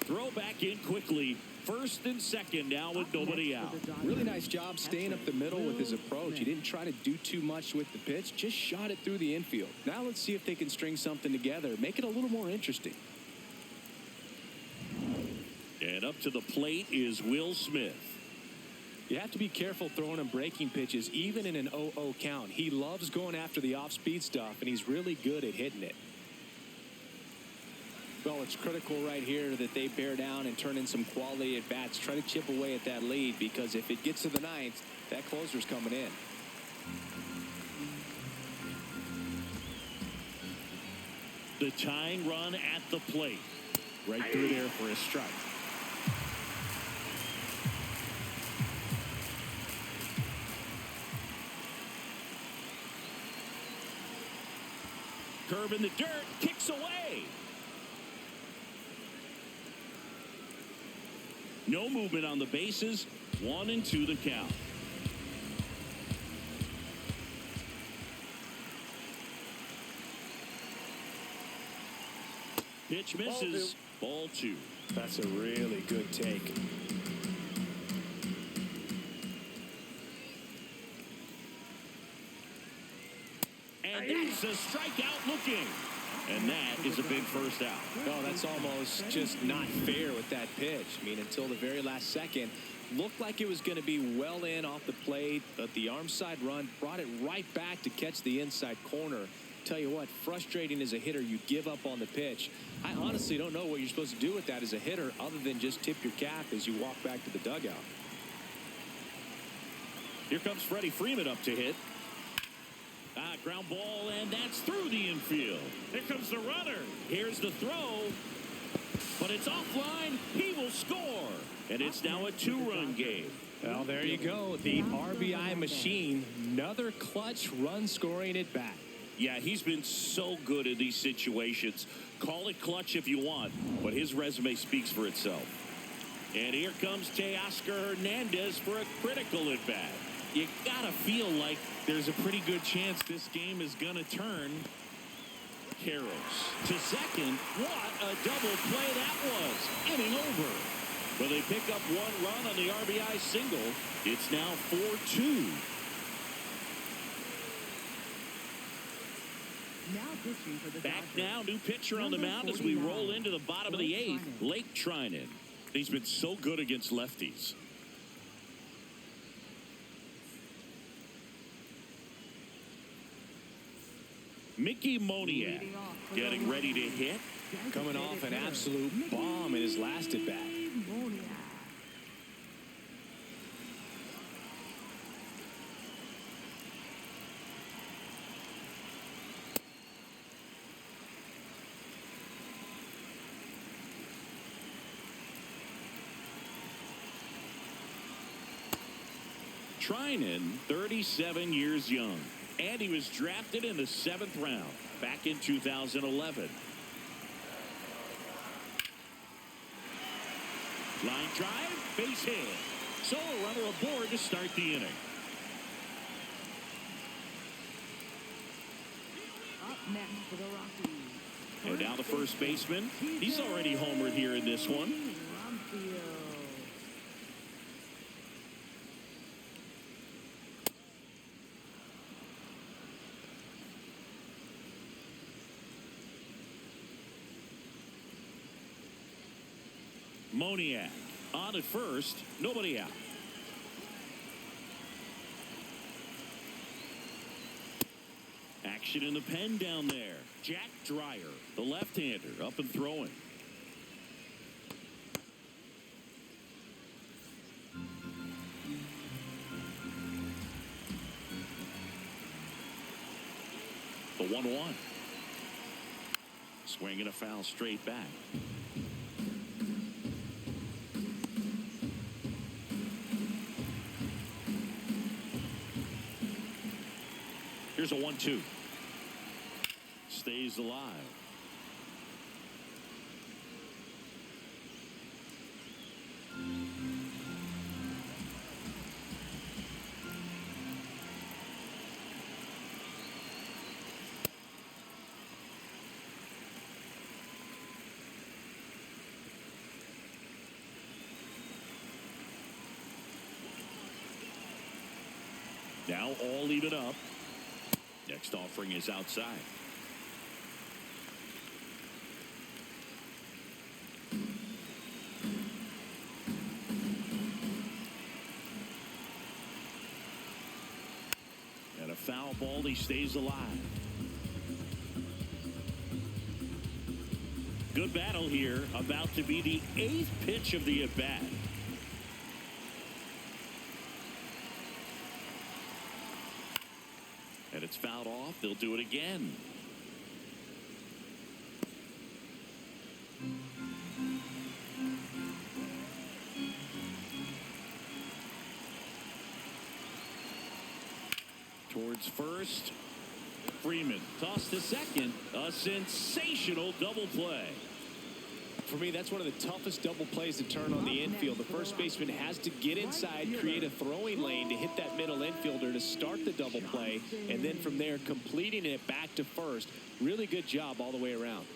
Throw back in quickly. First and second now with nobody out. Really nice job staying up the middle with his approach. He didn't try to do too much with the pitch, just shot it through the infield. Now let's see if they can string something together, make it a little more interesting. And up to the plate is Will Smith. You have to be careful throwing him breaking pitches, even in an 0-0 count. He loves going after the off-speed stuff, and he's really good at hitting it. Well, it's critical right here that they bear down and turn in some quality at bats. Try to chip away at that lead, because if it gets to the 9th, that closer's coming in. The tying run at the plate. Right through there for a strike. Curve in the dirt, kicks away. No movement on the bases. 1-2 the count. Pitch misses. Ball 2. That's a really good take. And that's a strikeout looking. And that is a big first out. No, that's almost just not fair with that pitch. I mean, until the very last second, looked like it was going to be well in off the plate, but the arm side run brought it right back to catch the inside corner. Tell you what, frustrating as a hitter, you give up on the pitch. I honestly don't know what you're supposed to do with that as a hitter other than just tip your cap as you walk back to the dugout. Here comes Freddie Freeman up to hit. Ground ball, and that's through the infield. Here comes the runner. Here's the throw, but it's offline. He will score, and it's now a 2-run game. Well, there you go. The RBI machine. Another clutch run scoring at bat. Yeah, he's been so good in these situations. Call it clutch if you want, but his resume speaks for itself. And here comes Teoscar Hernandez for a critical at bat. You gotta feel like there's a pretty good chance this game is gonna turn. Karros to second. What a double play that was. Inning over. Well, they pick up 1 run on the RBI single. It's now 4-2. Now pitching for the Back Dodgers. now, new pitcher on the mound as we roll into the bottom of the 8th. Blake Trinan. He's been so good against lefties. Mickey Moniak getting ready to hit. Coming off an absolute bomb in his last at bat. Trinan, 37 years young, and he was drafted in the 7th round back in 2011. Line drive, base hit. So a runner aboard to start the inning. Up next for the Rockies. And now the first baseman. He's already homered here in this one. Moniak on at first, nobody out. Action in the pen down there. Jack Dreyer, the left-hander, up and throwing. The 1-1. Swinging a foul straight back. Here's a 1-2. Stays alive. Now all even up. Next offering is outside. And a foul ball, he stays alive. Good battle here, about to be the 8th pitch of the at-bat. And it's fouled off. They'll do it again. Towards first. Freeman tossed to second. A sensational double play. For me, that's one of the toughest double plays to turn on the infield. The first baseman has to get inside, create a throwing lane to hit that middle infielder to start the double play, and then from there completing it back to first. Really good job all the way around.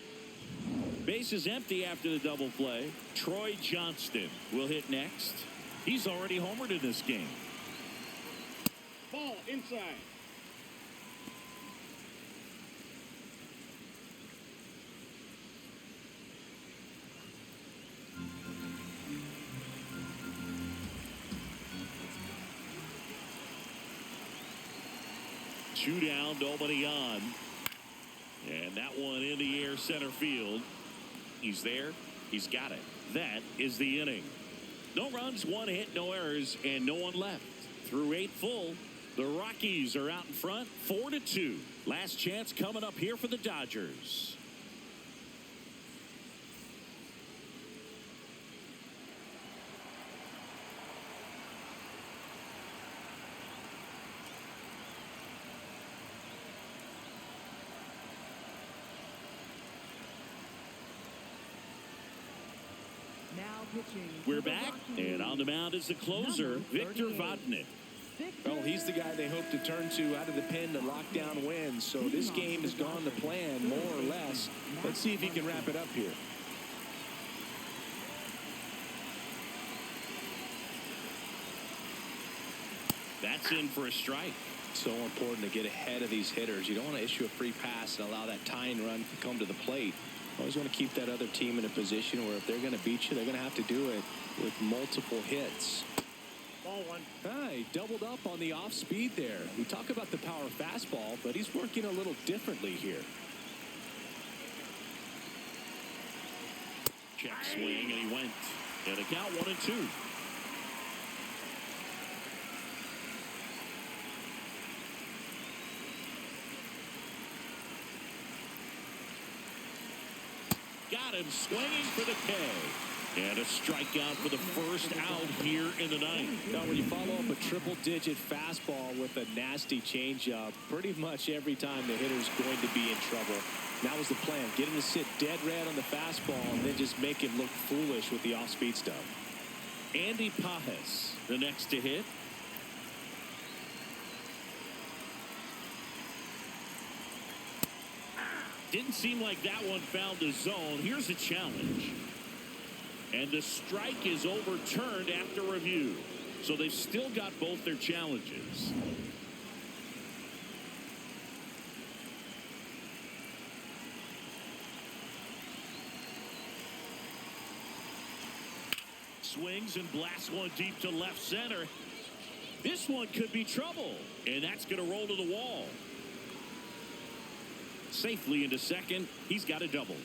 Base is empty after the double play. Troy Johnston will hit next. He's already homered in this game. Ball inside. Two down, nobody on. And that one in the air center field. He's there. He's got it. That is the inning. No runs, 1 hit, no errors, and no one left. Through 8 full, the Rockies are out in front, 4-2. Last chance coming up here for the Dodgers. We're back, and on the mound is the closer, Victor Vodnik. Well, he's the guy they hope to turn to out of the pen to lock down wins. So this game has gone to plan, more or less. Let's see if he can wrap it up here. That's in for a strike. So important to get ahead of these hitters. You don't want to issue a free pass and allow that tying run to come to the plate. Always want to keep that other team in a position where if they're going to beat you, they're going to have to do it with multiple hits. Ball He doubled up on the off speed there. We talk about the power fastball, but he's working a little differently here. Check swing, and he went. And a count 1-2. Got him swinging for the K. And a strikeout for the first out here in the ninth. Now, when you follow up a triple-digit fastball with a nasty changeup, pretty much every time the hitter's going to be in trouble. That was the plan. Get him to sit dead red on the fastball and then just make him look foolish with the off-speed stuff. Andy Pajes, the next to hit. Didn't seem like that one found the zone. Here's a challenge. And the strike is overturned after review. So they've still got both their challenges. Swings and blasts one deep to left center. This one could be trouble. And that's going to roll to the wall. Safely into second. He's got a double.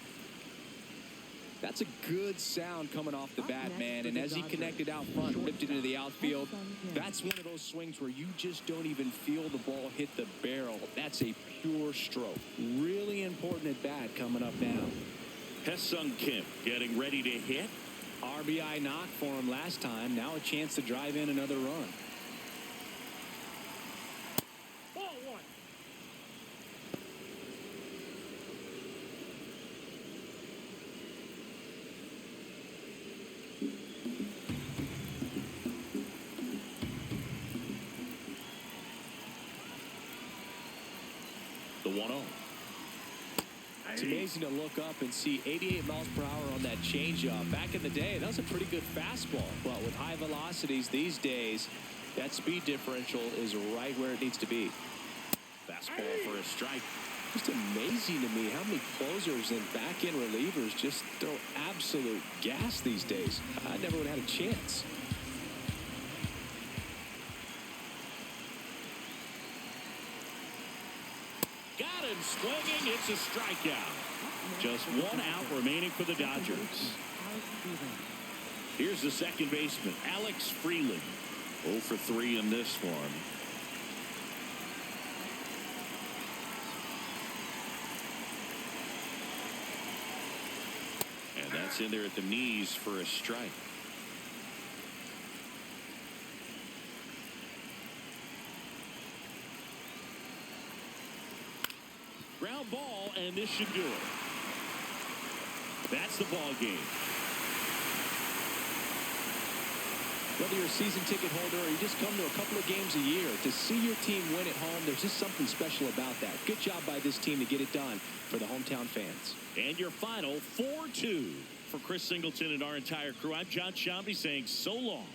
That's a good sound coming off the bat, man. And as he connected out front, ripped it into the outfield, that's one of those swings where you just don't even feel the ball hit the barrel. That's a pure stroke. Really important at bat coming up now. Hesung Kim getting ready to hit. RBI knock for him last time. Now a chance to drive in another run. The 1-0. It's amazing to look up and see 88 miles per hour on that changeup. Back in the day, that was a pretty good fastball. But with high velocities these days, that speed differential is right where it needs to be. Fastball for a strike. Just amazing to me how many closers and back-end relievers just throw absolute gas these days. I never would have had a chance. Got him swinging. It's a strikeout. Just one out remaining for the Dodgers. Here's the second baseman, Alex Freeland. 0 for 3 in this one. And that's in there at the knees for a strike. Ground ball, and this should do it. That's the ball game. Whether you're a season ticket holder or you just come to a couple of games a year, to see your team win at home, there's just something special about that. Good job by this team to get it done for the hometown fans. And your final 4-2 for Chris Singleton and our entire crew. I'm John Shambi saying so long.